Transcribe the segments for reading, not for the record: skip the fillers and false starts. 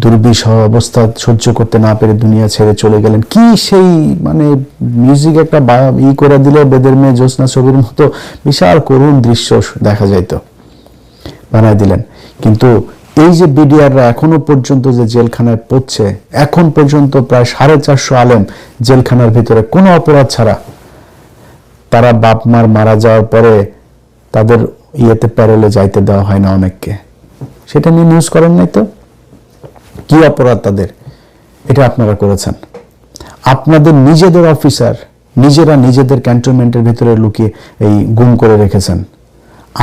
দুর্বিষহ অবস্থা সহ্য করতে না পেরে দুনিয়া ছেড়ে চলে গেলেন। কি সেই মানে মিউজিক একটা করে দিলে বেদের মেয়ে জ্যোৎস্না ছবির মতো বিশাল করুণ দৃশ্য দেখা যাইত, বানায় দিলেন। কিন্তু এই যে বিডিআররা এখনো পর্যন্ত যে জেলখানায় পড়ছে, এখন পর্যন্ত প্রায় 450 আলেম জেলখানার ভিতরে কোনো অপরাধ ছাড়া, তারা বাপ মার মারা যাওয়ার পরে তাদের ইয়েতে প্যারোলে যাইতে দেওয়া হয় না অনেককে, সেটা নিয়ে নিউজ করেন নাই তো? কি অপরাধ তাদের? এটা আপনারা করেছেন। আপনাদের নিজেদের অফিসার নিজেরা নিজেদের ক্যান্টনমেন্টের ভিতরে লুকিয়ে এই গুম করে রেখেছেন।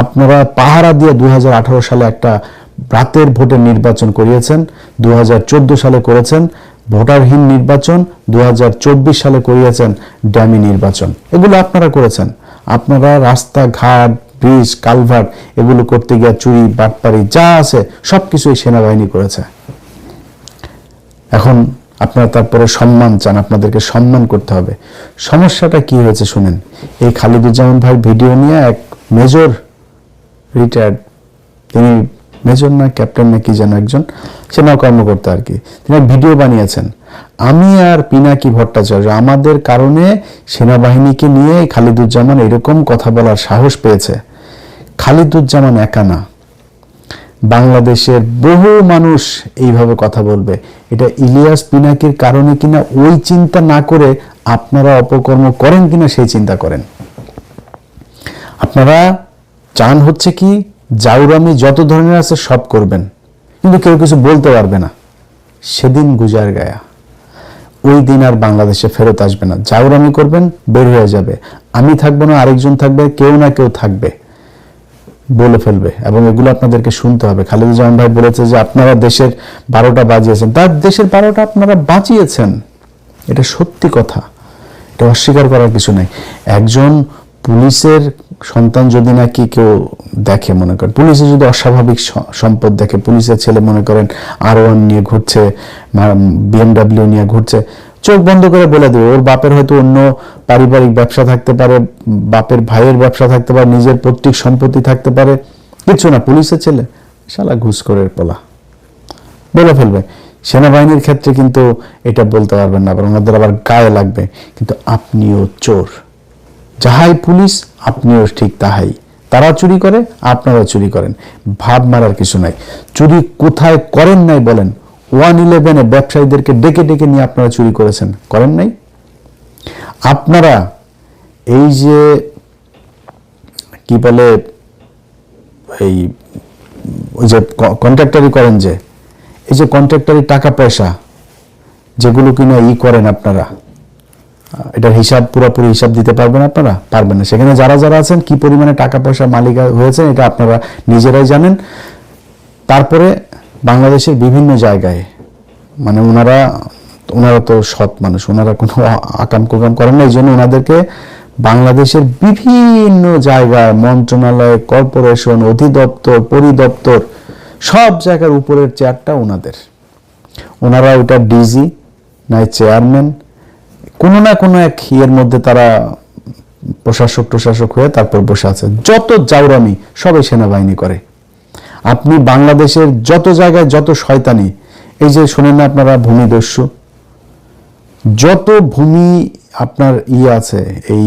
আপনারা পাহারা দিয়ে 2018 সালে একটা রাতের ভোটের নির্বাচন করিয়েছেন, 2014 সালে করেছেন ভোটারহীন নির্বাচন, 2024 সালে করিয়েছেন ড্যামি নির্বাচন। এগুলো আপনারা করেছেন। আপনারা রাস্তাঘাট, ব্রিজ, কালভার্ট এগুলো করতে গিয়ে চুরি, বাটপারি যা আছে সবকিছুই সেনাবাহিনী করেছে। এখন আপনারা তারপরে সম্মান চান, আপনাদেরকে সম্মান করতে হবে। সমস্যাটা কি হয়েছে শুনেন। এই খালিদুজ্জামান ভাই ভিডিও নিয়ে এক মেজর, রিটায়ার্ড, তিনি মেজর না ক্যাপ্টেন না কি যেন একজন সেনা কর্মকর্তা আর কি, তিনি ভিডিও বানিয়েছেন। আমি আর পিনাকি ভট্টাচার্য আমাদের কারণে সেনাবাহিনীকে নিয়ে খালিদুজ্জামান এরকম কথা বলার সাহস পেয়েছে। খালিদুজ্জামান একা না, বাংলাদেশের বহু মানুষ এইভাবে কথা বলবে। এটা ইলিয়াস পিনাকির কারণে কিনা ওই চিন্তা না করে আপনারা অপকর্ম করেন কিনা সেই চিন্তা করেন। আপনারা চান হচ্ছে কি জাউরামি যত ধরনের আছে সব করবেন, কিন্তু কেউ কিছু বলতে পারবে না। সেদিন গুজার গায়া, ওই দিন আর বাংলাদেশে ফেরত আসবে না। জাউরামি করবেন, বের হয়ে যাবে। আমি থাকবো না, আরেকজন থাকবে, কেউ না কেউ থাকবে, বলে ফেলবে। এবং এগুলো আপনাদেরকে শুনতে হবে। খালিদুজ্জামান ভাই বলেছে যে আপনারা দেশের 12টা বাজিয়েছেন, তার দেশের 12টা আপনারা বাজিয়েছেন, এটা সত্যি কথা, এটা অস্বীকার করার কিছু নাই। একজন পুলিশের সন্তান যদি নাকি কেউ দেখে, মনে করেন পুলিশে যদি অস্বাভাবিক সম্পদ দেখে, পুলিশের ছেলে মনে করেন R1 নিয়ে ঘুরছে, BMW নিয়ে ঘুরছে, চোখ বন্ধ করে বলে দেবে ওর বাপের হয়তো অন্য পারিবারিক ব্যবসা থাকতে পারে, বাপের ভাইয়ের ব্যবসা থাকতে পারে, নিজের পৈতৃক সম্পত্তি থাকতে পারে, কিছু না, পুলিশের ছেলে শালা ঘুষখোরের পোলা, বলে ফেলবে। সেনাবাহিনীর ক্ষেত্রে কিন্তু এটা বলতে পারবেন না, বরং ওদের আবার গায়ে লাগবে। কিন্তু আপনিও চোর, যাহাই পুলিশ আপনিও ঠিক তাহাই। তারা চুরি করে, আপনারা চুরি করেন, ভাব মারার কিছু নাই। চুরি কোথায় করেন নাই বলেন? 111-এ ব্যবসায়ীদেরকে ডেকে ডেকে নিয়ে আপনারা চুরি করেছেন, করেন নাই? আপনারা এই যে কি বলে এই ওই যে কন্ট্রাক্টরি করেন, যে এই যে কন্ট্রাক্টরি টাকা পয়সা যেগুলো কিনা করেন আপনারা, এটার হিসাব পুরোপুরি হিসাব দিতে পারবেন আপনারা? পারবেন না। সেখানে যারা যারা আছেন কি পরিমাণে টাকা পয়সা মালিক হয়েছেন এটা আপনারা নিজেরাই জানেন। তারপরে বাংলাদেশের বিভিন্ন জায়গায় মানে ওনারা তো সৎ মানুষ, ওনারা কোনো আকাম কুকাম করেন না, এই জন্য ওনাদেরকে বাংলাদেশের বিভিন্ন জায়গায় মন্ত্রণালয়, কর্পোরেশন, অধিদপ্তর, পরিদপ্তর সব জায়গার উপরের চেয়ারটা ওনাদের। ওনারা ওটা ডিজি নাই চেয়ারম্যান, কোনো না কোনো এক ইয়ের মধ্যে তারা প্রশাসক হয়ে তারপর বসে আছে। যত জাউরামি সবই সেনাবাহিনী করে। আপনি বাংলাদেশের যত জায়গায় যত শয়তানি, এই যে শোনেন না আপনারা ভূমিদস্যু, যত ভূমি আপনার আছে, এই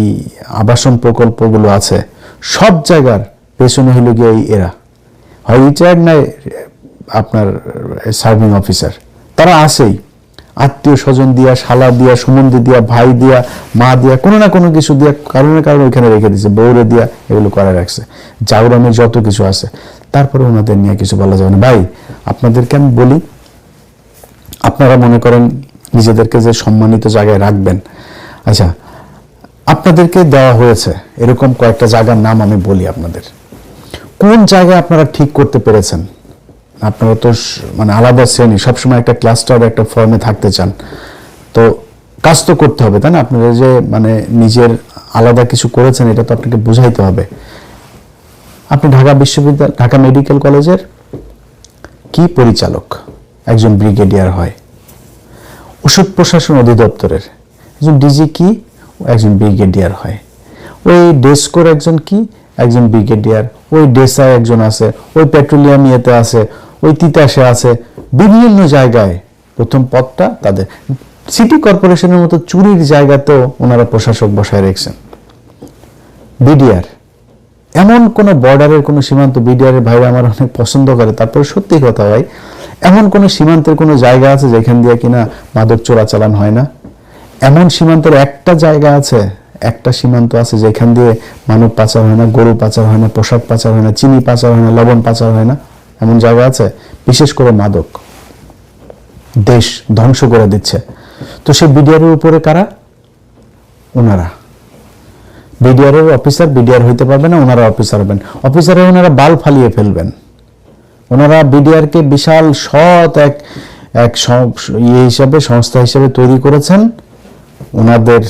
আবাসন প্রকল্পগুলো আছে, সব জায়গার পেছনে হইল গিয়ে এরা হয় রিটায়ার্ড নাই আপনার সার্ভিং অফিসার, তারা আসেই আত্মীয় স্বজন দিয়া, শালা দিয়া, সুমন্দি দিয়া, ভাই দিয়া, মা দিয়া, কোনো না কোনো কিছু দিয়া, কারণে ওইখানে রেখে দিচ্ছে, বউরে দিয়া এগুলো করে রাখছে। জাউরামের যত কিছু আছে, তারপরে ওনাদের নিয়ে কিছু বলা যাবে না। ভাই আপনাদেরকে আমি বলি, আপনারা মনে করেন নিজেদেরকে যে সম্মানিত জায়গায় রাখবেন, আচ্ছা আপনাদেরকে দেওয়া হয়েছে এরকম কয়েকটা জায়গার নাম আমি বলি আপনাদের। কোন জায়গায় আপনারা ঠিক করতে পেরেছেন? আপনারা তো মানে আলাদা শ্রেণী, সবসময় একটা ক্লাস্টার, একটা ফর্মে থাকতে চান, তো কাজ তো করতে হবে, তাই না? আপনারা যে মানে নিজের আলাদা কিছু করেছেন এটা তো আপনাকে বুঝাইতে হবে। আপনি ঢাকা বিশ্ববিদ্যালয়, ঢাকা মেডিকেল কলেজের কি পরিচালক, একজন ব্রিগেডিয়ার হয়। ওষুধ প্রশাসন অধিদপ্তরের একজন ডিজি কি, একজন ব্রিগেডিয়ার হয়। ওই ডেস্কোর একজন কি, একজন ব্রিগেডিয়ার। ওই ডেসায় একজন আছে, ওই পেট্রোলিয়াম ইয়েতে আছে, ওই তিতাসে আছে, বিভিন্ন জায়গায় প্রথম পদটা তাদের। সিটি কর্পোরেশনের মতো চুরির জায়গাতেও ওনারা প্রশাসক বসায় রেখেছেন। বিডিআর এমন কোন বর্ডারের কোন সীমান্ত, বিডিআর ভাই আমার অনেক পছন্দ করে, তারপরে সত্যি কথা ভাই, এমন কোন সীমান্তের কোন জায়গা আছে যেখান দিয়ে কিনা মাদক চোরাচালান হয় না? এমন সীমান্তের একটা জায়গা আছে, একটা সীমান্ত আছে যেখান দিয়ে মানব পাচার হয় না, গরু পাচার হয় না, পোশাক পাচার হয় না, চিনি পাচার হয় না, লবণ পাচার হয় না? এমন জায়গা আছে? বিশেষ করে মাদক দেশ ধ্বংস করে দিচ্ছে। তো সেই বিডিআর এর উপরে কারা? ওনারা। বিডিআর এর অফিসার বিডিআর হইতে পারবে না, ওনারা অফিসার হবেন। অফিসারে ওনারা বাল ফালিয়ে ফেলবেন। ওনারা বিডিআর কে বিশাল সৎ এক হিসাবে, সংস্থা হিসাবে তৈরি করেছেন। ওনাদের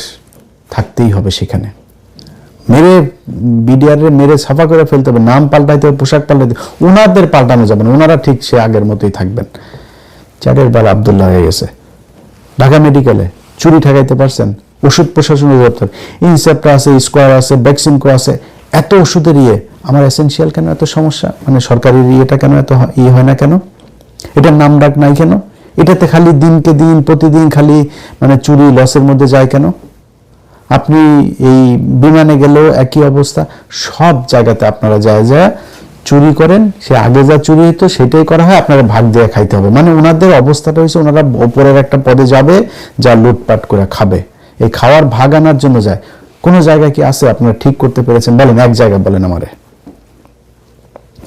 থাকতেই হবে সেখানে। মেরে বিডিআর মেরে সাফা করে ফেলতে হবে, নাম পাল্টাইতে হবে, পোশাক পাল্টাইতে, ওনাদের পাল্টানো যাবে না। ওনারা ঠিক সে আগের মতোই থাকবেন। চারের বাল আব্দুল্লাহ হয়ে গেছে। ঢাকা মেডিকেলে চুরি ঠেকাইতে পারছেন? ওষুধ প্রশাসন অধিদপ্তর, ইনসেপ্টা আছে, স্কোয়ার আছে, ভ্যাকসিনকো আছে, এত ওষুধের আমার এসেনশিয়াল কেন এত সমস্যা? মানে সরকারি ইয়েটা কেন এত হয় না কেন? এটার নাম ডাক নাই কেন? এটাতে খালি দিনকে দিন প্রতিদিন খালি মানে চুরি লসের মধ্যে যায় কেন? আপনি এই বিমানে গেলেও একই অবস্থা। সব জায়গাতে আপনারা যায় চুরি করেন, সে আগে যা চুরি হইতো সেটাই করা হয়, আপনারা ভাগ দিয়ে খাইতে হবে। মানে ওনাদের অবস্থাটা হয়েছে, ওনারা ওপরের একটা পদে যাবে, যা লুটপাট করে খাবে, এই খাওয়ার ভাগ আনার জন্য যায়। কোন জায়গায় কি আছে আপনারা ঠিক করতে পেরেছেন? বলেন, এক জায়গায় বলেন আমারে।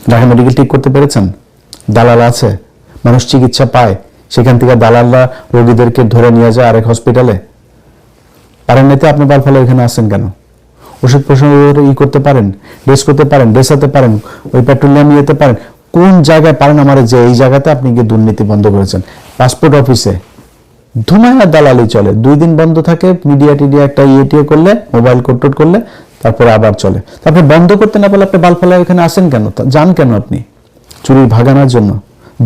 ঢাকা মেডিকেল ঠিক করতে পেরেছেন? দালাল আছে, মানুষ চিকিৎসা পায়, সেখান থেকে দালালরা রোগীদেরকে ধরে নিয়ে যায় আরেক হসপিটালে। পারেন না তো আপনি বাল ফেলে এখানে আসেন কেন? ওষুধ প্রসঙ্গ করতে পারেন, ড্রেস করতে পারেন, ড্রেসাতে পারেন, ওই পেট্রোলিয়াম নিতে পারেন। কোন জায়গায় পারেন আমার? যে এই জায়গাতে আপনি গিয়ে দুর্নীতি বন্ধ করেছেন। পাসপোর্ট অফিসে ধুমায়া দালালি চলে, 2 দিন বন্ধ থাকে, মিডিয়া টিডিয়া একটা ইয়ে করলে, মোবাইল কোড করলে, তারপরে আবার চলে। তারপরে বন্ধ করতে না পারলে আপনি বাল ফেলা এখানে আসেন কেন? যান কেন আপনি? চুরির ভাগানোর জন্য।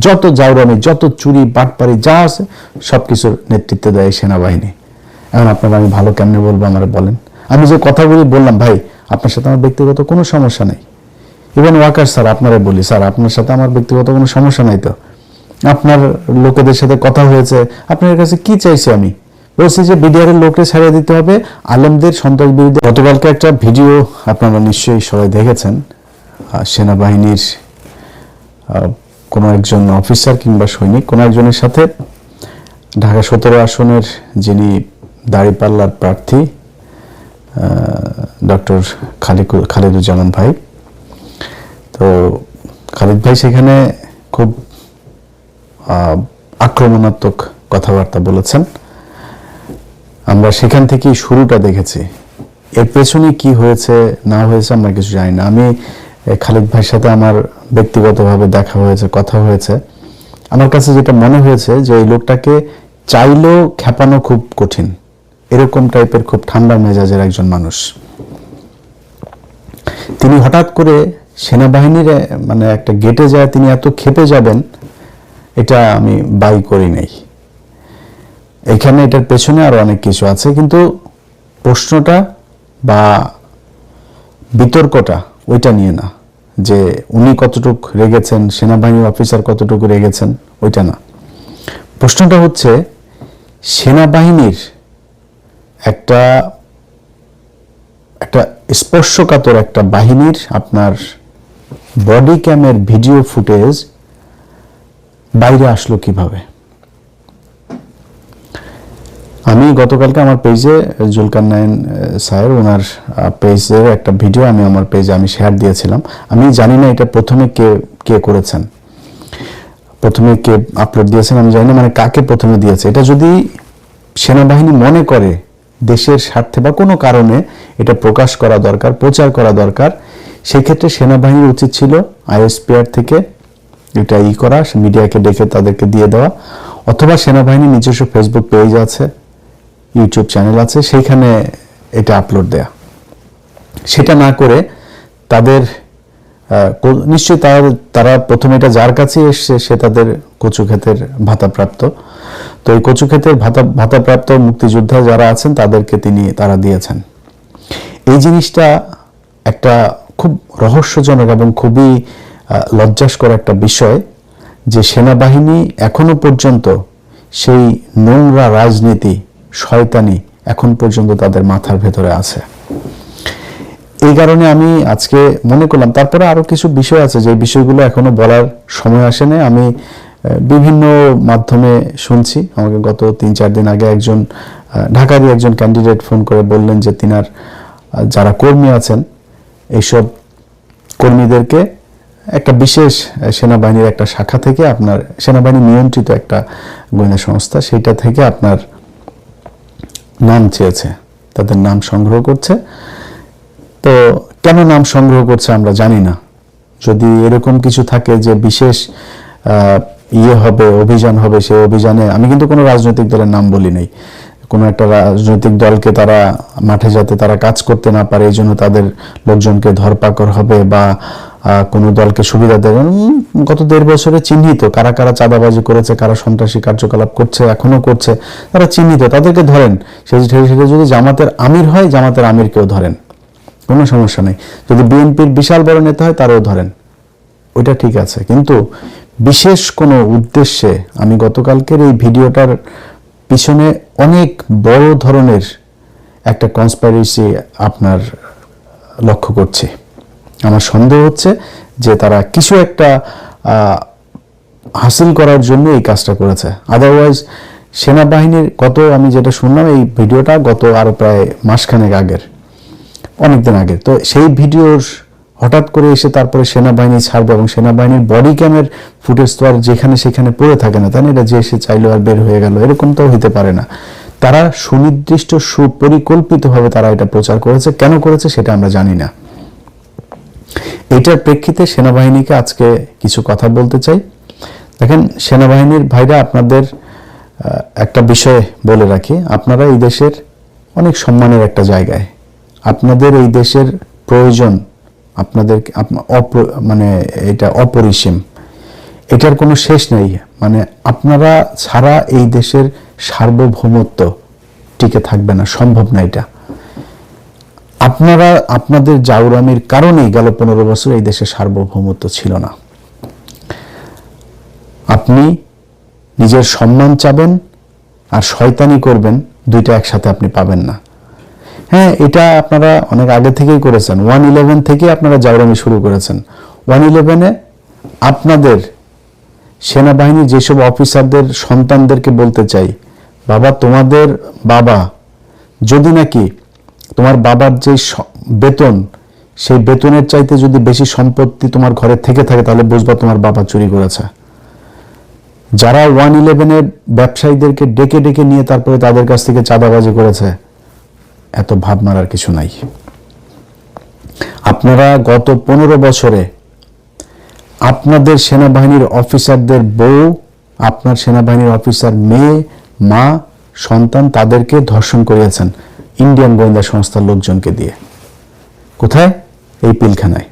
যত জাউরামি, যত চুরি বাটপারি যা আছে সবকিছুর নেতৃত্ব দেয় সেনাবাহিনী। এখন আপনারা আমি ভালো কেমনে বলবো আমার বলেন? আমি যে কথাগুলি বললাম ভাই, আপনার সাথে আমার ব্যক্তিগত কোনো সমস্যা নেই। ইভেন ওয়াকার স্যার আপনারা বলি, স্যার আপনার সাথে আমার ব্যক্তিগত কোনো সমস্যা নাই তো? আপনার লোকেদের সাথে কথা হয়েছে, আপনার কাছে কি চাইছি? আমি বলছি যে বিডিআর এর লোককে ছাড়িয়ে দিতে হবে, আলেমদের সন্ত্রাস বিরুদ্ধে। গতকালকে একটা ভিডিও আপনারা নিশ্চয়ই সবাই দেখেছেন, সেনাবাহিনীর কোনো একজন অফিসার কিংবা সৈনিক কোনো একজনের সাথে ঢাকা 17 আসনের যিনি দাঁড়িপাল্লার প্রার্থী ডক্টর খালিদুজ্জামান ভাই, তো খালিদ ভাই সেখানে খুব আক্রমণাত্মক কথাবার্তা বলেছেন। আমরা সেখান থেকেই শুরুটা দেখেছি। এর পেছনে কি হয়েছে না হয়েছে আমরা কিছু জানি না। আমি খালিদ ভাইয়ের সাথে আমার ব্যক্তিগতভাবে দেখা হয়েছে, কথা হয়েছে। আমার কাছে যেটা মনে হয়েছে যে এই লোকটাকে চাইলেও খেপানো খুব কঠিন, এরকম টাইপের খুব ঠান্ডা মেজাজের একজন মানুষ। তিনি হঠাৎ করে সেনাবাহিনীর মানে একটা গেটে যায় তিনি এত ক্ষেপে যাবেন, এটা আমি বাই করি নাই। এখানে এটার পেছনে আরো অনেক কিছু আছে, কিন্তু প্রশ্নটা বা বিতর্কটা ওইটা নিয়ে না, যে উনি কতটুকু রেগেছেন, সেনাবাহিনীর অফিসার কতটুকু রেগেছেন, ওইটা না। প্রশ্নটা হচ্ছে সেনাবাহিনীর একটা স্পর্শকাতর একটা বাহিনীর আপনার বডি ক্যামের ভিডিও ফুটেজ বাইরে আসলো কিভাবে? আমি গতকালকে আমার পেজে জুলকারনাইন স্যার ওনার পেজের একটা ভিডিও আমি আমার পেজে আমি শেয়ার দিয়েছিলাম। আমি জানি না এটা প্রথমে কে করেছেন, প্রথমে কে আপলোড দিয়েছেন আমি জানি না, মানে কাকে প্রথমে দিয়েছে। এটা যদি সেনাবাহিনী মনে করে দেশের স্বার্থে বা কোনো কারণে এটা প্রকাশ করা দরকার, প্রচার করা দরকার, সেক্ষেত্রে সেনাবাহিনীর উচিত ছিল আইএসপিআর থেকে এটা করা, মিডিয়াকে ডেকে তাদেরকে দিয়ে দেওয়া, অথবা সেনাবাহিনীর নিজস্ব ফেসবুক পেজ আছে, ইউটিউব চ্যানেল আছে, সেইখানে এটা আপলোড দেয়া। সেটা না করে তাদের নিশ্চয়ই তারা প্রথমে এটা যার কাছে এসছে সে তাদের কচু ক্ষেতের ভাতাপ্রাপ্ত, তো এই কচু ক্ষেতের ভাতাপ্রাপ্ত মুক্তিযোদ্ধা যারা আছেন তাদেরকে তারা দিয়েছেন। এই জিনিসটা একটা খুব রহস্যজনক এবং খুবই লজ্জাস্কর একটা বিষয় যে সেনাবাহিনী এখনো পর্যন্ত সেই নোংরা রাজনীতি, শয়তানি এখন পর্যন্ত তাদের মাথার ভেতরে আছে। এই কারণে আমি আজকে মনে করলাম, তারপরে আরো কিছু বিষয় আছে যে বিষয়গুলো এখনো বলার সময় আসেনি। আমি বিভিন্ন মাধ্যমে শুনছি, আমাকে গত 3-4 দিন আগে একজন ঢাকারই একজন ক্যান্ডিডেট ফোন করে বললেন যে তিনার যারা কর্মী আছেন এইসব কর্মীদেরকে একটা বিশেষ সেনাবাহিনীর একটা শাখা থেকে, আপনার সেনাবাহিনী নিয়ন্ত্রিত একটা গোয়েন্দা সংস্থা, সেইটা থেকে আপনার নাম চেয়েছে, তাদের নাম সংগ্রহ করছে। তো কেন নাম সংগ্রহ করছে আমরা জানি না। যদি এরকম কিছু থাকে যে বিশেষ হবে, অভিযান হবে, সেই অভিযানে আমি কিন্তু কোনো রাজনৈতিক দলের নাম বলি নাই, কোনো একটা রাজনৈতিক দলকে তারা মাঠে যাতে তারা কাজ করতে না পারে এই জন্য তাদের লোকজনকে ধরপাকড় হবে বা কোনো দলকে সুবিধা দেবেন। গত 1.5 বছরে চিহ্নিত কারা কারা চাঁদাবাজি করেছে, কারা সন্ত্রাসী কার্যকলাপ করছে, এখনো করছে, তারা চিহ্নিত, তাদেরকে ধরেন। সেটা যদি জামাতের আমির হয়, জামাতের আমিরকেও ধরেন, কোনো সমস্যা নেই। যদি বিএনপির বিশাল বড় নেতা হয় তারও ধরেন, ওইটা ঠিক আছে। কিন্তু বিশেষ কোনো উদ্দেশ্যে আমি গতকালকের এই ভিডিওটার পিছনে অনেক বড় ধরনের একটা কনস্পাইরেসি আপনার লক্ষ্য করছি। আমার সন্দেহ হচ্ছে যে তারা কিছু একটা হাসিল করার জন্য এই কাজটা করেছে। আদারওয়াইজ সেনাবাহিনীর আমি যেটা শুনলাম, এই ভিডিওটা গত আরো প্রায় মাসখানেক আগের, অনেকদিন আগে। তো সেই ভিডিওর হঠাৎ করে এসে তারপরে সেনাবাহিনী ছাড়বে এবং সেনাবাহিনীর বডি ক্যামের ফুটেজ তো আর যেখানে সেখানে পড়ে থাকে না, তাই না? এটা যে সে চাইলো আর বের হয়ে গেল, এরকম তো হইতে পারে না। তারা সুনির্দিষ্ট সুপরিকল্পিতভাবে তারা এটা প্রচার করেছে। কেন করেছে সেটা আমরা জানি না। এটার প্রেক্ষিতে সেনাবাহিনীকে আজকে কিছু কথা বলতে চাই। দেখেন সেনাবাহিনীর ভাইরা, আপনাদের একটা বিষয় বলে রাখি, আপনারা এই দেশের অনেক সম্মানের একটা জায়গায়, আপনাদের এই দেশের প্রয়োজন আপনাদের মানে এটা অপরিসীম, এটার কোনো শেষ নেই। মানে আপনারা ছাড়া এই দেশের সার্বভৌমত্ব টিকে থাকবে না, সম্ভব না এটা। আপনারা আপনাদের জাউরামির কারণেই গেল 15 বছর এই দেশের সার্বভৌমত্ব ছিল না। আপনি নিজের সম্মান চাবেন আর শয়তানি করবেন, দুইটা একসাথে আপনি পাবেন না। হ্যাঁ, এটা আপনারা অনেক আগে থেকেই করেছেন। 1/11 থেকে আপনারা জাউরামি শুরু করেছেন। 1/11-এ আপনাদের সেনাবাহিনীর যেসব অফিসারদের সন্তানদেরকে বলতে চাই, বাবা তোমাদের বাবা যদি নাকি তোমার বাবার যে বেতন, সেই বেতনের চাইতে যদি বেশি সম্পত্তি তোমার ঘরে থেকে থাকে, তাহলে বুঝবা তোমার বাবা চুরি করেছে। যারা 1/11-এর ব্যবসায়ীদেরকে ডেকে ডেকে নিয়ে তারপরে তাদের কাছ থেকে চাঁদাবাজি করেছে, এত ভাব মারার কিছু নাই। আপনারা গত 15 বছরে আপনাদের সেনাবাহিনীর অফিসারদের বউ, আপনার সেনাবাহিনীর অফিসার মেয়ে, মা, সন্তান, তাদেরকে ধর্ষণ করিয়েছেন ইন্ডিয়ান গোয়েন্দা সংস্থার লোকজনকে দিয়ে। কোথায়? এই পিলখানায়।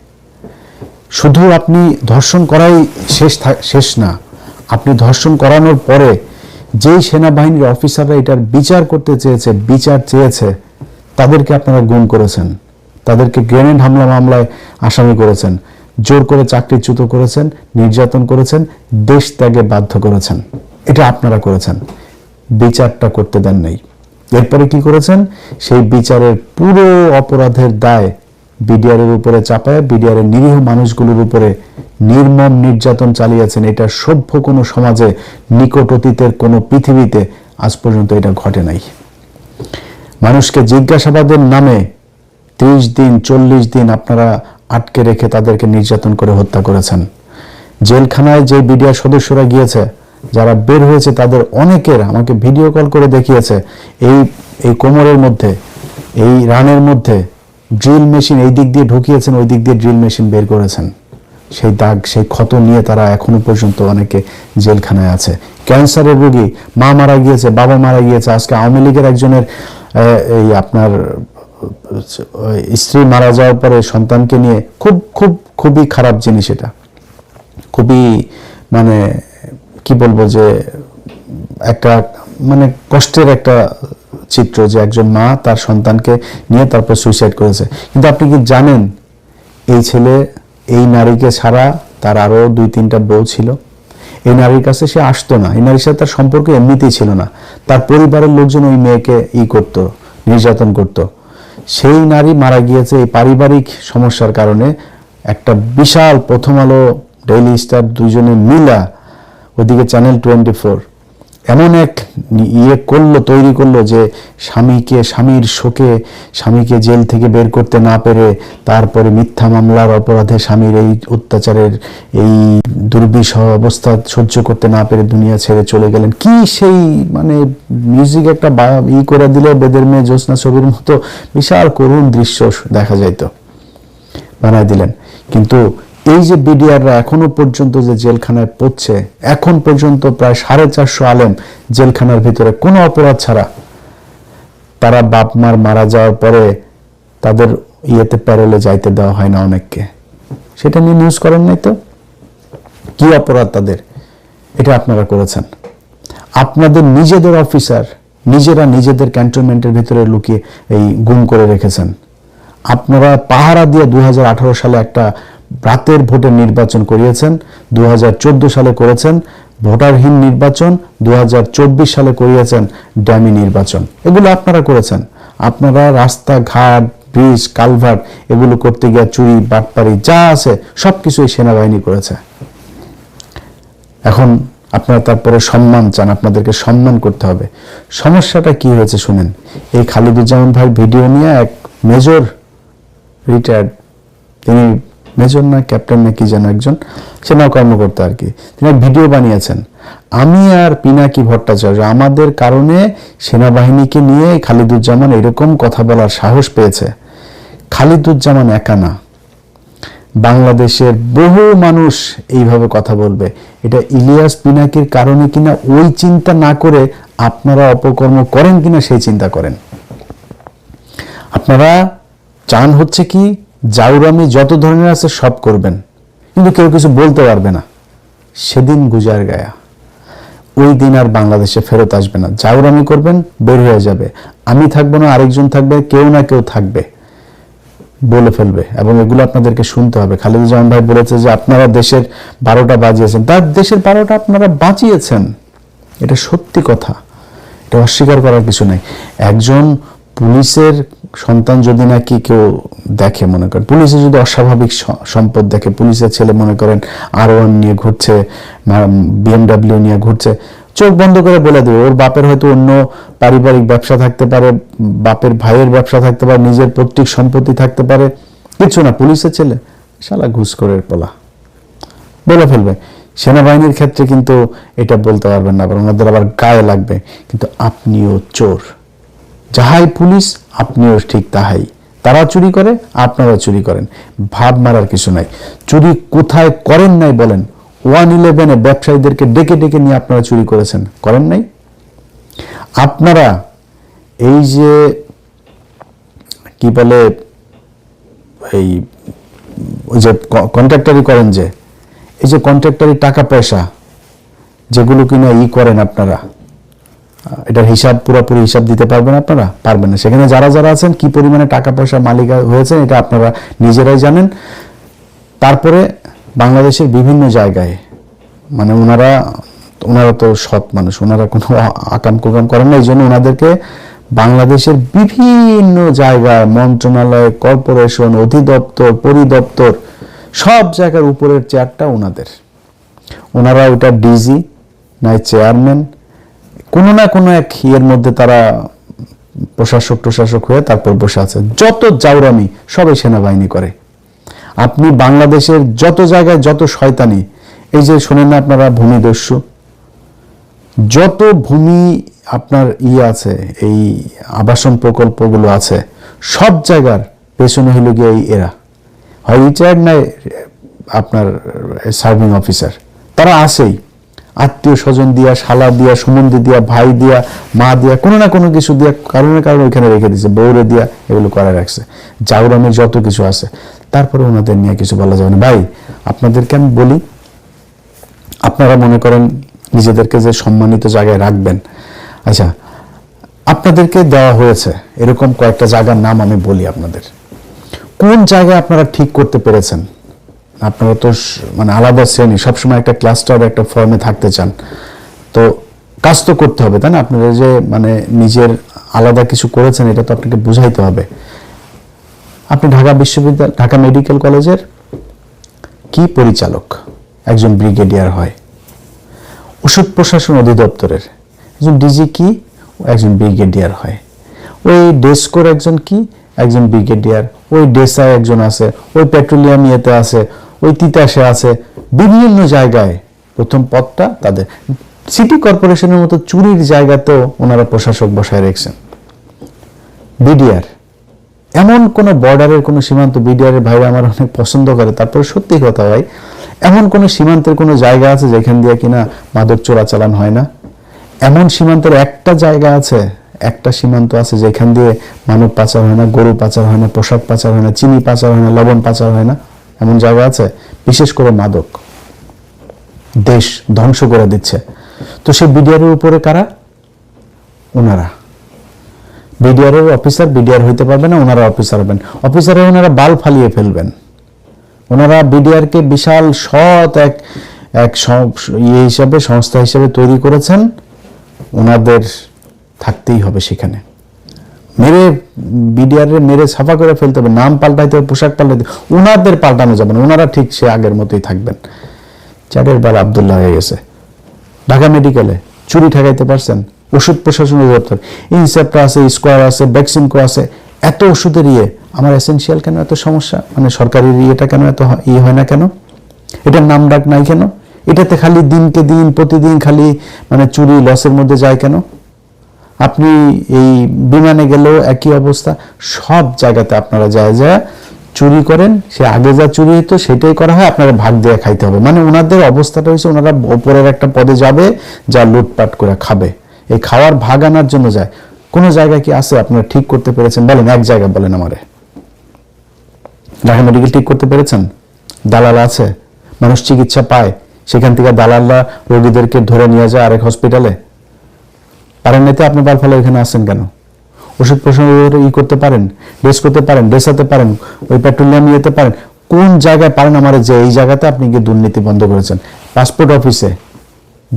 শুধু আপনি ধর্ষণ করাই শেষ না, আপনি ধর্ষণ করানোর পরে যেই সেনাবাহিনীর অফিসাররা এটার বিচার করতে চেয়েছে, তাদেরকে আপনারা গুম করেছেন, তাদেরকে গ্রেনেড হামলা মামলায় আসামি করেছেন, জোর করে চাকরিচ্যুত করেছেন, নির্যাতন করেছেন, দেশ ত্যাগে বাধ্য করেছেন। এটা আপনারা করেছেন, বিচারটা করতে দেন নাই। এরপরে কি করেছেন? সেই বিচারের পুরো অপরাধের দায় বিডিআরের উপরে চাপায় বিডিআরের নিরীহ মানুষগুলোর উপরে নির্মম নির্যাতন চালিয়েছেন। এটা সভ্য কোনো সমাজে, নিকট অতীতের কোনো পৃথিবীতে আজ পর্যন্ত এটা ঘটে নাই। মানুষকে জিজ্ঞাসাবাদের নামে 30 দিন 40 দিন আপনারা আটকে রেখে তাদেরকে নির্যাতন করে হত্যা করেছেন। জেলখানায় যে বিডিআর সদস্যরা গিয়েছে, যারা বের হয়েছে, তাদের অনেকের আমাকে ভিডিও কল করে দেখিয়েছে এই কোমরের মধ্যে, এই রানের মধ্যে ড্রিল মেশিন এই দিক দিয়ে ঢুকিয়েছেন, ওই দিক দিয়ে ড্রিল মেশিন বের করেছেন। সেই দাগ, সেই ক্ষত নিয়ে তারা এখনো পর্যন্ত অনেকে জেলখানায় আছে। ক্যান্সারের রোগী, মা মারা গিয়েছে, বাবা মারা গিয়েছে। আজকে আওয়ামী লীগের একজনের এই আপনার স্ত্রী মারা যাওয়ার পরে সন্তানকে নিয়ে খুবই খারাপ জিনিস। এটা খুবই মানে কি বলবো, যে একটা মানে কষ্টের একটা চিত্র, যে একজন মা তার সন্তানকে নিয়ে তারপর সুইসাইড করেছে। কিন্তু আপনি কি জানেন, এই ছেলে এই নারীকে ছাড়া তার আরো 2-3টা বউ ছিল। এই নারীর কাছে সে আসতো না, এই নারীর সাথে তার সম্পর্ক এমনিতেই ছিল না, তার পরিবারের লোকজন ওই মেয়েকে করত, নির্যাতন করত। সেই নারী মারা গিয়েছে এই পারিবারিক সমস্যার কারণে। একটা বিশাল প্রথম আলো, ডেইলি স্টার দুইজনে মিলা, ওদিকে চ্যানেল 24 এমন এক তৈরি করলো যে স্বামীর শোকে স্বামীকে জেল থেকে বের করতে না পেরে, তারপরে মিথ্যা মামলার অপরাধে স্বামীর এই অত্যাচারের এই দুর্বিষহ অবস্থা সহ্য করতে না পেরে দুনিয়া ছেড়ে চলে গেলেন। কি সেই মানে মিউজিক একটা করে দিলে বেদের মেয়ে জ্যোৎস্না ছবির মতো বিশাল করুণ দৃশ্য দেখা যাইতো, বানায় দিলেন। কিন্তু এই যে বিডিআররা এখনো পর্যন্ত যে জেলখানায় পড়ছে, এখন পর্যন্ত প্রায় 450 আলেম জেলখানার ভিতরে কোনো অপরাধ ছাড়া, তারা বাপ মার মারা যাওয়ার পরে তাদের প্যারোলে যাইতে দেওয়া হয় না অনেককে। সেটা নিয়ে নিউজ করেন নাই তো? কি অপরাধ তাদের? এটা আপনারা করেছেন। আপনাদের নিজেদের অফিসার নিজেরা নিজেদের ক্যান্টনমেন্টের ভিতরে লুকিয়ে গুম করে রেখেছেন। আপনারা পাহারা দিয়ে 2018 সালে একটা রাতের ভোটের নির্বাচন করিয়েছেন, 2014 সালে করেছেন ভোটারহীন নির্বাচন, 2024 সালে করিয়েছেন ড্যামি নির্বাচন। এগুলো আপনারা করেছেন। আপনারা রাস্তাঘাট, ব্রিজ, কালভার্ট এগুলো করতে গিয়ে চুরি, বাটপারি যা আছে সবকিছু সেনাবাহিনী করেছে। এখন আপনারা তারপরে সম্মান চান, আপনাদেরকে সম্মান করতে হবে। সমস্যাটা কি হয়েছে শুনেন। এই খালিদুজ্জামান ভাই ভিডিও নিয়ে এক মেজর, রিটায়ার্ড, তিনি মেজর না ক্যাপ্টেন না কি যেন একজন সেনা কর্মকর্তা আর কি, তিনি ভিডিও বানিয়েছেন। আমি আর পিনাকি ভট্টাচার্য আমাদের কারণে সেনাবাহিনীকে নিয়ে খালিদুজ্জামান এরকম কথা বলার সাহস পেয়েছে। খালিদুজ্জামান একা না, বাংলাদেশের বহু মানুষ এইভাবে কথা বলবে। এটা ইলিয়াস পিনাকির কারণে কিনা ওই চিন্তা না করে আপনারা অপকর্ম করেন কিনা সেই চিন্তা করেন। আপনারা চান হচ্ছে কি জাউরামি যত ধরনের আছে সব করবেন, কিন্তু কেউ কিছু বলতে পারবে না। সেদিন গুজার গায়া, ওই দিন আর বাংলাদেশে ফেরত আসবে না। জাউরামি করবেন, বের হয়ে যাবে। আমি থাকবো না, আরেকজন থাকবে, কেউ না কেউ থাকবে, বলে ফেলবে। এবং এগুলো আপনাদেরকে শুনতে হবে। খালিদুজ্জামান ভাই বলেছে যে আপনারা দেশের 12টা বাজিয়েছেন। তার দেশের 12টা আপনারা বাঁচিয়েছেন, এটা সত্যি কথা, এটা অস্বীকার করার কিছু নাই। একজন পুলিশের সন্তান যদি নাকি কেউ দেখে, মনে করেন পুলিশে যদি অস্বাভাবিক সম্পদ দেখে, পুলিশের ছেলে মনে করেন R1 নিয়ে ঘুরছে, BMW নিয়ে ঘুরছে, চোখ বন্ধ করে বলে দেবে ওর বাপের হয়তো অন্য পারিবারিক ব্যবসা থাকতে পারে, বাপের ভাইয়ের ব্যবসা থাকতে পারে, নিজের পৈতৃক সম্পত্তি থাকতে পারে, কিছু না, পুলিশের ছেলে শালা ঘুষখোরের পোলা, বলে ফেলবে। সেনাবাহিনীর ক্ষেত্রে কিন্তু এটা বলতে পারবেন না, কারণ ওনাদের আবার গায়ে লাগবে। কিন্তু আপনিও চোর, যাহাই পুলিশ আপনিও ঠিক তাহাই। তারা চুরি করে, আপনারা চুরি করেন, ভাব মারার কিছু নাই। চুরি কোথায় করেন নাই বলেন? 111-এ ব্যবসায়ীদেরকে ডেকে ডেকে নিয়ে আপনারা চুরি করেছেন, করেন নাই? আপনারা এই যে কি বলে ওই যে কন্ট্রাক্টরি করেন, যে এই যে কন্ট্রাক্টরি টাকা পয়সা যেগুলো কিনা করেন আপনারা, এটার হিসাব পুরোপুরি হিসাব দিতে পারবেন আপনারা? পারবেন না। সেখানে যারা যারা আছেন কি পরিমাণে টাকা পয়সা মালিক হয়েছেন এটা আপনারা নিজেরাই জানেন। তারপরে বাংলাদেশের বিভিন্ন জায়গায় মানে ওনারা তো সৎ মানুষ, ওনারা কোনো আকাম কুকাম করেন না, এই জন্য ওনাদেরকে বাংলাদেশের বিভিন্ন জায়গায় মন্ত্রণালয়, কর্পোরেশন, অধিদপ্তর, পরিদপ্তর সব জায়গার উপরের চেয়ারটা ওনাদের। ওনারা ওটা ডিজি নাই চেয়ারম্যান, কোনো না কোনো এক ইয়ের মধ্যে তারা প্রশাসক হয়ে তারপর বসে আছে। যত জাউরামি সবাই সেনাবাহিনী করে। আপনি বাংলাদেশের যত জায়গায় যত শয়তানি, এই যে শোনেন না আপনারা ভূমিদস্যু, যত ভূমি আপনার আছে, এই আবাসন প্রকল্পগুলো আছে, সব জায়গার পেছনে হইল গিয়ে এরা হয় রিটায়ার্ড নাই আপনার সার্ভিং অফিসার, তারা আসেই আত্মীয় স্বজন দিয়া, শালা দিয়া, সুমন্দি দিয়া, ভাই দিয়া, মা দিয়া, কোনো না কোনো কিছু দিয়া, কারণে ওইখানে রেখে দিচ্ছে, বউরে দিয়া এগুলো করে রাখছে। জাউরামের যত কিছু আছে, তারপরে ওনাদের নিয়ে কিছু বলা যাবে না। ভাই আপনাদেরকে আমি বলি, আপনারা মনে করেন নিজেদেরকে যে সম্মানিত জায়গায় রাখবেন, আচ্ছা আপনাদেরকে দেওয়া হয়েছে এরকম কয়েকটা জায়গার নাম আমি বলি আপনাদের। কোন জায়গায় আপনারা ঠিক করতে পেরেছেন? আপনারা তো মানে আলাদা শ্রেণী, সবসময় একটা ক্লাস্টার একটা ফর্মে থাকতে চান, তো কাজ তো করতে হবে, তাই না? আপনারা যে মানে নিজের আলাদা কিছু করেছেন এটা তো আপনাকে বুঝাইতে হবে। আপনি ঢাকা বিশ্ববিদ্যালয়, ঢাকা মেডিকেল কলেজের কি পরিচালক, একজন ব্রিগেডিয়ার হয়। ওষুধ প্রশাসন অধিদপ্তরের একজন ডিজি কি, একজন ব্রিগেডিয়ার হয়। ওই ডেস্কোর একজন কি, একজন ব্রিগেডিয়ার। ওই ডেসায় একজন আছে, ওই পেট্রোলিয়াম ইয়েতে আছে, ওই তিতাসে আছে, বিভিন্ন জায়গায় প্রথম পদটা তাদের। সিটি কর্পোরেশনের মতো চুরির জায়গাতেও ওনারা প্রশাসক বসায় রেখেছেন। বিডিআর, এমন কোন বর্ডারের কোন সীমান্ত, বিডিআরের ভাইরা আমার অনেক পছন্দ করে, তারপরে সত্যি কথা ভাই, এমন কোন সীমান্তের কোন জায়গা আছে যেখান দিয়ে কিনা মাদক চোরাচালান হয় না? এমন সীমান্তের একটা জায়গা আছে, একটা সীমান্ত আছে যেখান দিয়ে মানব পাচার হয় না, গরু পাচার হয় না, পোশাক পাচার হয় না, চিনি পাচার হয় না, লবণ পাচার হয় না? এমন জায়গা আছে? বিশেষ করে মাদক দেশ ধ্বংস করে দিচ্ছে। তো সেই বিডিআর এর উপরে কারা? ওনারা। বিডিআর এর অফিসার বিডিআর হইতে পারবে না, ওনারা অফিসার হবেন। অফিসারে ওনারা বাল ফালিয়ে ফেলবেন। ওনারা বিডিআর কে বিশাল সৎ এক ইয়ে হিসাবে, সংস্থা হিসাবে তৈরি করেছেন। ওনাদের থাকতেই হবে সেখানে। মেরে বিডিআর মেরে সাফা করে ফেলতে হবে, নাম পাল্টাইতে হবে, পোশাক পাল্টাইতে হবে, ওনাদের পাল্টানো যাবে না। ওনারা ঠিক সে আগের মতোই থাকবেন। চারের বাল আব্দুল্লাহ হয়ে গেছে। ঢাকা মেডিকেলে চুরি ঠেকাইতে পারছেন? ওষুধ প্রশাসন অধিদপ্তর, ইনসেপ্টা আছে, স্কোয়ার আছে, ভ্যাকসিনকো আছে, এত ওষুধের ইয়ে। আমার এসেনশিয়াল কেন এত সমস্যা? মানে সরকারি ইয়েটা কেন এত ইয়ে হয় না কেন? এটার নাম ডাক নাই কেন? এটাতে খালি দিনকে দিন প্রতিদিন খালি মানে চুরি লসের মধ্যে যায় কেন? আপনি এই বিমানে গেলেও একই অবস্থা। সব জায়গাতে আপনারা যায় চুরি করেন, সে আগে যা চুরি হতো সেটাই করা হয়, আপনারা ভাগ দিয়ে খাইতে হবে। মানে ওনাদের অবস্থাটা হয়েছে, ওনারা ওপরের একটা পদে যাবে, যা লুটপাট করে খাবে, এই খাওয়ার ভাগ আনার জন্য যায়। কোন জায়গায় কি আছে আপনারা ঠিক করতে পেরেছেন? বলেন, এক জায়গা বলেন আমারে। ঢাকা মেডিকেল ঠিক করতে পেরেছেন? দালাল আছে, মানুষ চিকিৎসা পায়, সেখান থেকে দালালরা রোগীদেরকে ধরে নিয়ে যায় আরেক হসপিটালে। পারেন না তো আপনি বাল ফলে এখানে আসেন কেন? ওষুধ প্রশাসন ই করতে পারেন, ড্রেস করতে পারেন, ড্রেসাতে পারেন, ওই পেট্রোলিয়াম ইয়েতে পারেন, কোন জায়গায় পারেন আমার? যে এই জায়গাতে আপনি গিয়ে দুর্নীতি বন্ধ করেছেন। পাসপোর্ট অফিসে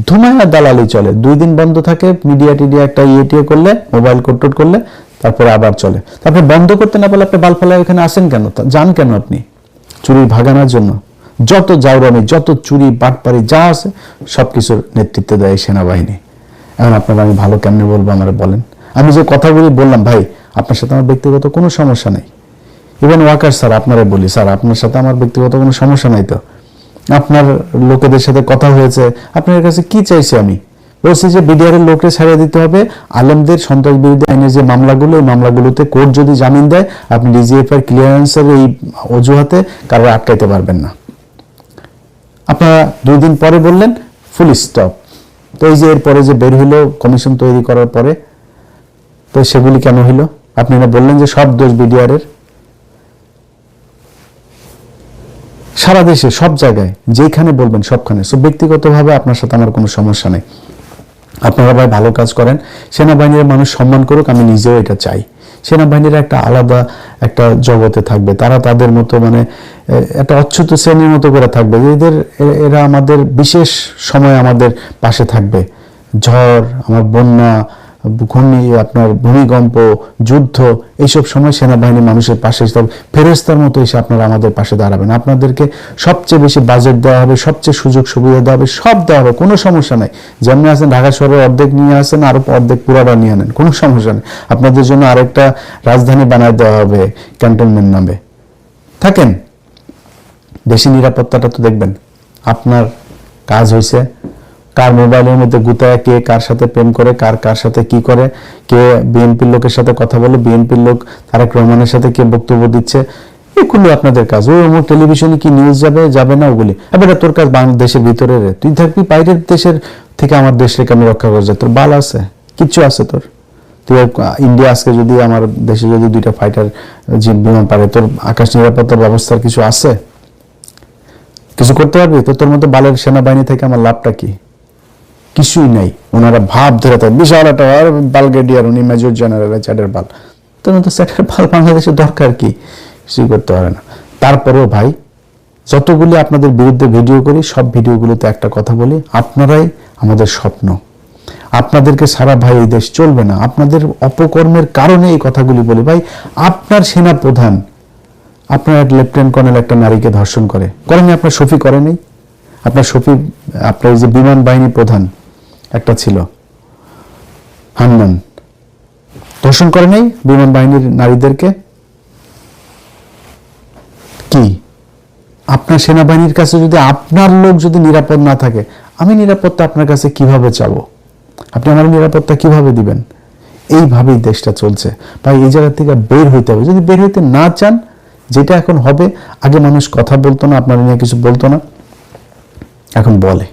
ধুমায়া দালালি চলে, 2 দিন বন্ধ থাকে, মিডিয়া টিডিয়া একটা ইয়ে করলে, মোবাইল কোড করলে, তারপরে আবার চলে। তারপরে বন্ধ করতে না পারলে আপনি বাল ফেলায় এখানে আসেন কেন? যান কেন আপনি? চুরি ভাগানোর জন্য। যত জাউরামি, যত চুরি বাটপারি যা আছে সবকিছুর নেতৃত্বে দেয় সেনাবাহিনী। এখন আপনারা আমি ভালো কেমনে বলবো আমার বলেন? আমি যে কথাগুলি বললাম ভাই, আপনার সাথে আমার ব্যক্তিগত কোনো সমস্যা নেই। ইভেন ওয়াকার স্যার, আপনারা বলি স্যার, আপনার সাথে আমার ব্যক্তিগত কোনো সমস্যা নাই তো? আপনার লোকেদের সাথে কথা হয়েছে, আপনার কাছে কি চাইছি? আমি বলছি যে বিডিআর এর লোককে ছাড়িয়ে দিতে হবে। আলেমদের সন্ত্রাস বিরোধী আইনের যে মামলাগুলো, এই মামলাগুলোতে কোর্ট যদি জামিন দেয়, আপনি ডিজিএফআই ক্লিয়ারেন্সের এই অজুহাতে কারো আটকাইতে পারবেন না। আপনারা 2 দিন পরে বললেন ফুল স্টপ। তো এই যে এরপরে যে বের হইলো কমিশন তৈরি করার পরে, তো সেগুলি কেন হইলো? আপনি না বললেন যে সব দোষ বিডিআর এর? সারা দেশে সব জায়গায় যেখানে বলবেন সবখানে। সো ব্যক্তিগতভাবে আপনার সাথে আমার কোনো সমস্যা নেই। আপনারা ভাই ভালো কাজ করেন, সেনাবাহিনীর মানুষ সম্মান করুক, আমি নিজেও এটা চাই। সেনাবাহিনীরা একটা আলাদা একটা জগতে থাকবে, তারা তাদের মতো মানে একটা অচ্যুত শ্রেণীর মতো করে থাকবে। এরা আমাদের বিশেষ সময় আমাদের পাশে থাকবে। ঝড়, আমার বন্যা, ঘূর্ণি, আপনার ভূমিকম্প, যুদ্ধ, এইসব সময় সেনাবাহিনী মানুষের পাশে এসে ফেরেশতার মতো এসে আপনারা আমাদের পাশে দাঁড়াবেন। আপনাদেরকে সবচেয়ে বেশি বাজেট দেওয়া হবে, সবচেয়ে সুযোগ সুবিধা দেওয়া হবে, সব দেওয়া হবে, কোনো সমস্যা নাই। যেমনি আছেন ঢাকা শহরের অর্ধেক নিয়ে আসেন, আরো অর্ধেক পুরাটা নিয়ে আনেন, কোনো সমস্যা নেই। আপনাদের জন্য আরেকটা রাজধানী বানায় দেওয়া হবে ক্যান্টনমেন্ট নামে। থাকেন, দেশি নিরাপত্তাটা তো দেখবেন। আপনার কাজ হয়েছে কার মোবাইলের মধ্যে গুতায় কে কার সাথে প্রেম করে, কার সাথে কি করে, কে বিএনপির লোকের সাথে কথা বলে, বিএনপির লোক তারেক রহমানের সাথে কে বক্তব্য দিচ্ছে, এগুলো আপনাদের কাজ। ওই অমুক টেলিভিশনে কি নিউজ যাবে না ওগুলি। এবার তোর কাজ বাংলাদেশের ভিতরে, তুই থাকবি বাইরের দেশের থেকে আমার দেশকে আমি রক্ষা করছে। তোর বাল আছে, কিচ্ছু আছে তোর? তুই ইন্ডিয়া আজকে যদি আমার দেশে যদি 2টা ফাইটার বিমান পারে, তোর আকাশ নিরাপত্তার ব্যবস্থার কিছু আছে? কিছু করতে পারবি? তো তোর মতো বালের সেনাবাহিনী থেকে আমার লাভটা কি? কিছুই নাই। ওনারা ভাব ধরে থাকে বিশাল একটা বালগেডিয়ার, উনি মেজর জেনারেল, চ্যাটের বাল। তোর মতো চ্যাটের বাল বাংলাদেশের দরকার কি? কিছুই করতে পারে না। তারপরেও ভাই যতগুলি আপনাদের বিরুদ্ধে ভিডিও করি সব ভিডিওগুলোতে একটা কথা বলি, আপনারাই আমাদের স্বপ্ন, আপনাদেরকে সারা ভাই এই দেশ চলবে না। আপনাদের অপকর্মের কারণে এই কথাগুলি বলি। ভাই আপনার সেনা প্রধান, আপনার এক লেফটেন্যান্ট কর্নেল একটা নারীকে ধর্ষণ করেনি? আপনার শফি করেনি? আপনার শফি, আপনার যে বিমান বাহিনী প্রধান একটা ছিল হান্নান, ধর্ষণ করে নাই বিমান বাহিনীর নারীদেরকে? কি আপনার সেনাবাহিনীর কাছে যদি আপনার লোক যদি নিরাপদ না থাকে, আমি নিরাপত্তা আপনার কাছে কিভাবে চাবো? আপনি আমার নিরাপত্তা কিভাবে দিবেন? এইভাবেই দেশটা চলছে। ভাই এই জায়গা থেকে বের হইতে হবে। যদি বের হইতে না চান, যেটা এখন হবে, আগে মানুষ কথা বলতো না, আপনার নিয়ে কিছু বলতো না, এখন বলে।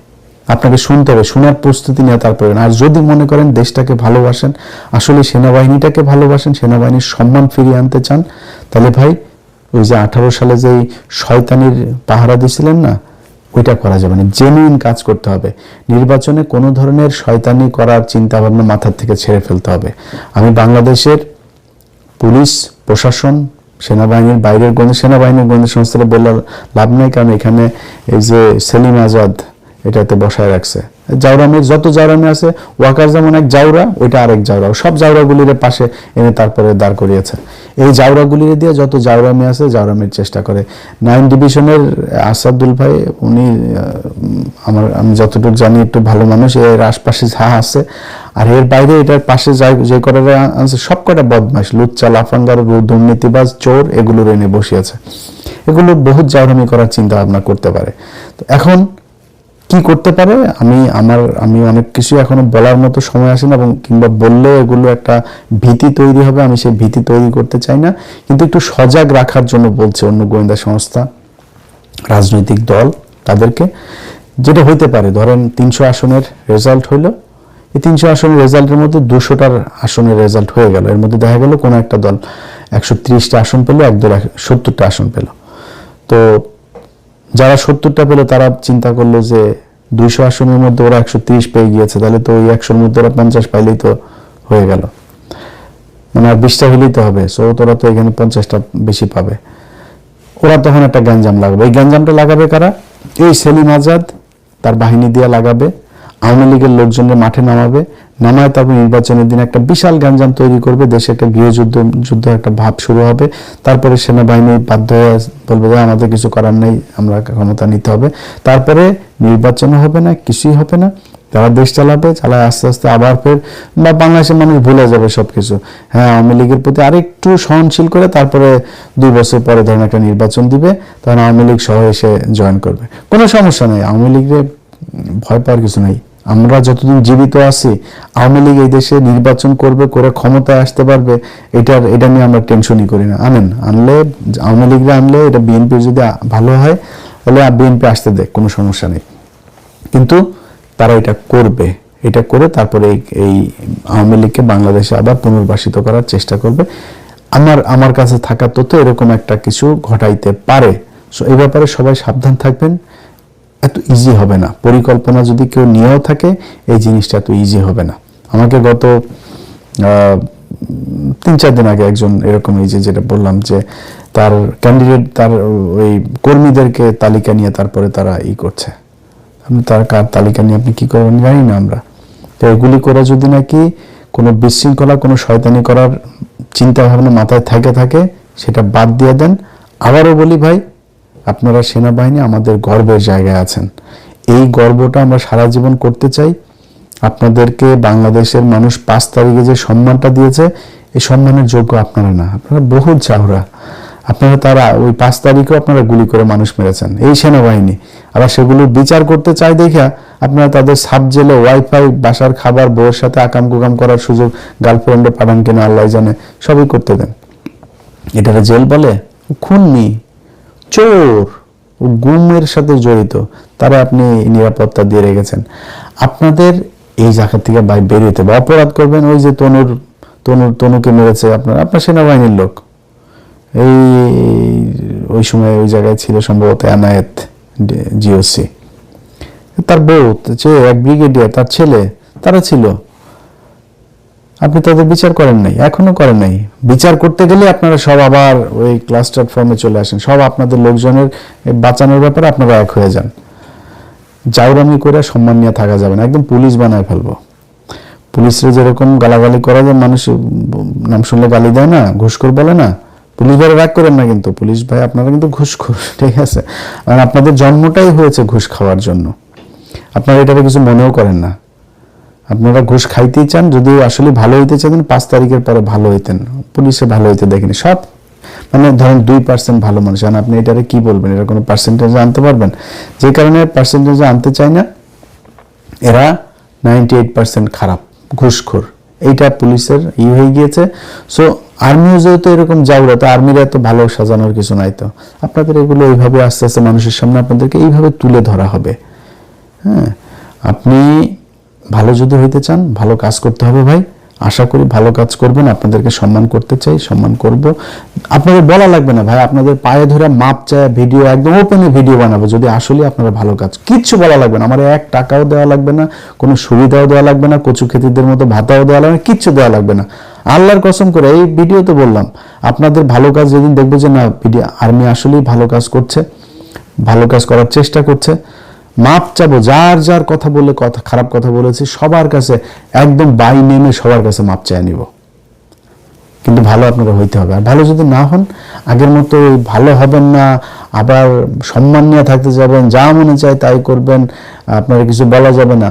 আপনাকে শুনতে হবে, শোনার প্রস্তুতি নেওয়া তারপরে। আর যদি মনে করেন দেশটাকে ভালোবাসেন, আসলে সেনাবাহিনীটাকে ভালোবাসেন, সেনাবাহিনীর সম্মান ফিরিয়ে আনতে চান, তাহলে ভাই ওই যে 18 সালে যে শয়তানির পাহারা দিছিলেন না, ওইটা করা যাবে না। জেনুইন কাজ করতে হবে। নির্বাচনে কোনো ধরনের শয়তানি করার চিন্তা ভাবনা মাথার থেকে ছেড়ে ফেলতে হবে। আমি বাংলাদেশের পুলিশ প্রশাসন, সেনাবাহিনীর বাইরের সেনাবাহিনীর গোয়েন্দা সংস্থাটা বললে লাভ নাই, কারণ এখানে এই যে সেলিম আজাদ এটাতে বসায় রাখছে। জাউরামের যত জাউরামি আছে, ওয়াকার যেমন এক জাউরা, ওইটা আরেক জাউরা, সব জাউরাগুলির পাশে এনে তারপরে দাঁড় করিয়েছে। এই জাউরাগুলির দিয়ে যত জাউরামি আছে জাউরামির চেষ্টা করে। 9 ডিভিশনের আসাদুল ভাই, উনি আমি যতটুকু জানি একটু ভালো মানুষ, এর আশপাশে যা আছে, আর এর বাইরে এটার পাশে যে কটা আছে সব কটা বদমাশ, লুচ্চা, লাফাঙ্গার, দুর্নীতিবাজ, চোর, এগুলোর এনে বসিয়েছে। এগুলো বহুত জাউরামি করার চিন্তা ভাবনা করতে পারে। তো এখন কি করতে পারে, আমি অনেক কিছু এখনো বলার মতো সময় আসে না, এবং কিংবা বললেও এগুলো একটা ভীতি তৈরি হবে, আমি সেই ভীতি তৈরি করতে চাই না। কিন্তু একটু সজাগ রাখার জন্য বলছে অন্য গোয়েন্দা সংস্থা, রাজনৈতিক দল, তাদেরকে। যেটা হইতে পারে, ধরেন 300 আসনের রেজাল্ট হইলো, এই 300 আসনের রেজাল্টের মধ্যে 200টার আসনের রেজাল্ট হয়ে গেল। এর মধ্যে দেখা গেল কোনো একটা দল 130টা আসন পেল, এক দল 70টা আসন পেল। তো যারা 70টা পেল তারা চিন্তা করলো যে 200 আসনের মধ্যে ওরা 130 পেয়ে গিয়েছে, তাহলে তো ওই 100-র মধ্যে ওরা 50 পাইলেই তো হয়ে গেল, মানে আর 20টা হইলেই তো হবে। সো তোরা তো এখানে 50টা বেশি পাবে। ওরা তখন একটা গ্যাঞ্জাম লাগাবে। এই গ্যাঞ্জামটা লাগাবে কারা? এই সেলিম আজাদ তার বাহিনী দিয়ে লাগাবে, আওয়ামী লীগের লোকজনের মাঠে নামাবে, নামায় তারপর নির্বাচনের দিন একটা বিশাল গ্যাঞ্জাম তৈরি করবে, দেশে একটা গৃহযুদ্ধ একটা ভাব শুরু হবে। তারপরে সেনাবাহিনী বাধ্য হয়ে বলবে যে আমাদের কিছু করার নেই, আমরা ক্ষমতা নিতে হবে। তারপরে নির্বাচন হবে না, কিছুই হবে না, তারা দেশ চালাবে, চালায় আস্তে আস্তে আবার ফের বা বাংলাদেশের মানুষ ভুলে যাবে সবকিছু। হ্যাঁ, আওয়ামী লীগের প্রতি আরেকটু সহনশীল করে তারপরে 2 বছর পরে ধরেন একটা নির্বাচন দিবে, তখন আওয়ামী লীগ সহ এসে জয়েন করবে। কোনো সমস্যা নেই, আওয়ামী লীগের ভয় পাওয়ার কিছু নেই। আমরা যতদিন জীবিত আছি, আওয়ামী লীগ এই দেশে নির্বাচন করবে, করে ক্ষমতায় আসতে পারবে, এটা নিয়ে আমরা টেনশনই করি না। আনলে আওয়ামী লীগরা আনলে, এটা বিএনপির যদি ভালো হয় তাহলে বিএনপি আসতে দেয়, কোনো সমস্যা নেই। কিন্তু তারা এটা করবে, এটা করে তারপরে এই আওয়ামী লীগকে বাংলাদেশে আবার পুনর্বাসিত করার চেষ্টা করবে। আমার কাছে থাকা তথ্য এরকম একটা কিছু ঘটাইতে পারে। সো এই ব্যাপারে সবাই সাবধান থাকবেন। এত ইজি হবে না, পরিকল্পনা যদি কেউ নিয়েও থাকে, এই জিনিসটা এত ইজি হবে না। আমাকে গত 3-4 দিন আগে একজন এরকম, এই যেটা বললাম যে তার ক্যান্ডিডেট, তার ওই কর্মীদেরকে তালিকা নিয়ে তারপরে তারা করছে। আপনি তার কার তালিকা নিয়ে আপনি কি করবেন জানি না আমরা। তো এগুলি করে যদি নাকি কোনো বিশৃঙ্খলা, কোনো শয়তানি করার চিন্তা ভাবনা মাথায় থাকে, সেটা বাদ দিয়ে দেন। আবারও বলি ভাই, আপনারা সেনাবাহিনী আমাদের গর্বের জায়গায় আছেন। এই গর্বটা আমরা সারা জীবন করতে চাই। আপনাদেরকে বাংলাদেশের মানুষ 5 তারিখে যে সম্মানটা দিয়েছে, এই সম্মানের যোগ্য আপনারা না, আপনারা বহুত চাওরা। আপনারা তারা ওই 5 তারিখেও আপনারা গুলি করে মানুষ মেরেছেন, এই সেনাবাহিনী। আবার সেগুলো বিচার করতে চাই দেখা আপনারা তাদের সাব জেলে ওয়াইফাই, বাসার খাবার, বউয়ের সাথে আকাম কুকাম করার সুযোগ, গার্লফ্রেন্ডে পাঠান কিনা আল্লাহ জানে, সবই করতে দেন। এটারে জেল বলে? খুনি, চোর, গুমের সাথে জড়িত, তারা আপনি নিরাপত্তা দিয়ে রেখেছেন। আপনাদের এই জায়গা থেকে বেরিয়ে বা অপরাধ করবেন। ওই যে তনুকে মেরেছে আপনার সেনাবাহিনীর লোক, ওই সময় ওই জায়গায় ছিল সম্ভবত এনায়েত জিওসি, তার বউ, যে এক ব্রিগেডিয়ার, তার ছেলে, তারা ছিল। আপনি তাদের বিচার করেন নাই, এখনো করেন নাই। বিচার করতে গেলে আপনারা সব আবার ওই ক্লাস্টার ফর্মে চলে আসেন, সব আপনাদের লোকজনের বাঁচানোর ব্যাপারে আপনারা এক হয়ে যান। জাউরামি করে সম্মান নিয়ে থাকা যাবে না, একদম পুলিশ বানায় ফেলবো। পুলিশরা যেরকম গালাগালি করা যায়, মানুষ নাম শুনলে গালি দেয় না, ঘুষখোর বলে না, পুলিশ ভাই রাগ করেন না কিন্তু, পুলিশ ভাই আপনারা কিন্তু ঘুষখোর, ঠিক আছে? কারণ আপনাদের জন্মটাই হয়েছে ঘুষ খাওয়ার জন্য, আপনারা এটাকে কিছু মনেও করেন না। আপনারা ঘুষ খাইতেই চান, যদি আসলে ভালো হইতে চাইতেন 5 তারিখের পরে ভালো হইতেন, পুলিশে ভালো হইতে দেখেনি। সব মানে ধরেন 2% ভালো মানুষ, আর আপনি এটারে কি বলবেন, এটা কোনো পার্সেন্টেজে আনতে পারবেন? যে কারণে পার্সেন্টেজে আনতে চায় না, এরা 98% খারাপ, ঘুষখোর, এইটা পুলিশের হয়ে গিয়েছে। সো আর্মিও যেহেতু এরকম জাউরা, তো আর্মিরা এত ভালো সাজানোর কিছু নাই। তো আপনাদের এগুলো এইভাবে আস্তে আস্তে মানুষের সামনে আপনাদেরকে এইভাবে তুলে ধরা হবে। হ্যাঁ, আপনি ভালো যদি হইতে চান, ভালো কাজ করতে হবে ভাই। আশা করি ভালো কাজ করবেন, আপনাদেরকে সম্মান করতে চাই, সম্মান করব। আপনাদের বলা লাগবে না ভাই, আপনাদের পায়ে ধরে মাপ চায় ভিডিও, একদম ওপেনে ভিডিও বানাবো যদি আসলে আপনারা ভালো কাজ, কিচ্ছু বলা লাগবে না, আমার 1 টাকাও দেওয়া লাগবে না, কোনো সুবিধাও দেওয়া লাগবে না, কচু খেতিদের মতো ভাতাও দেওয়া লাগবে না, কিচ্ছু দেওয়া লাগবে না। আল্লাহর কসম করে এই ভিডিওতে বললাম, আপনাদের ভালো কাজ যেদিন দেখবো যে না ভিডিও আর্মি আসলেই ভালো কাজ করছে, ভালো কাজ করার চেষ্টা করছে, মাপ চাবো। যার যার কথা বলে, কথা খারাপ কথা বলেছি সবার কাছে একদম বাই নেমে সবার কাছে মাপ চাই নিব। কিন্তু ভালো আপনারা হইতে হবে। আর ভালো যদি না হন, আগের মতো ভালো হবেন না, আবার সম্মান নিয়ে থাকতে যাবেন, যা মনে চায় তাই করবেন, আপনারা কিছু বলা যাবে না।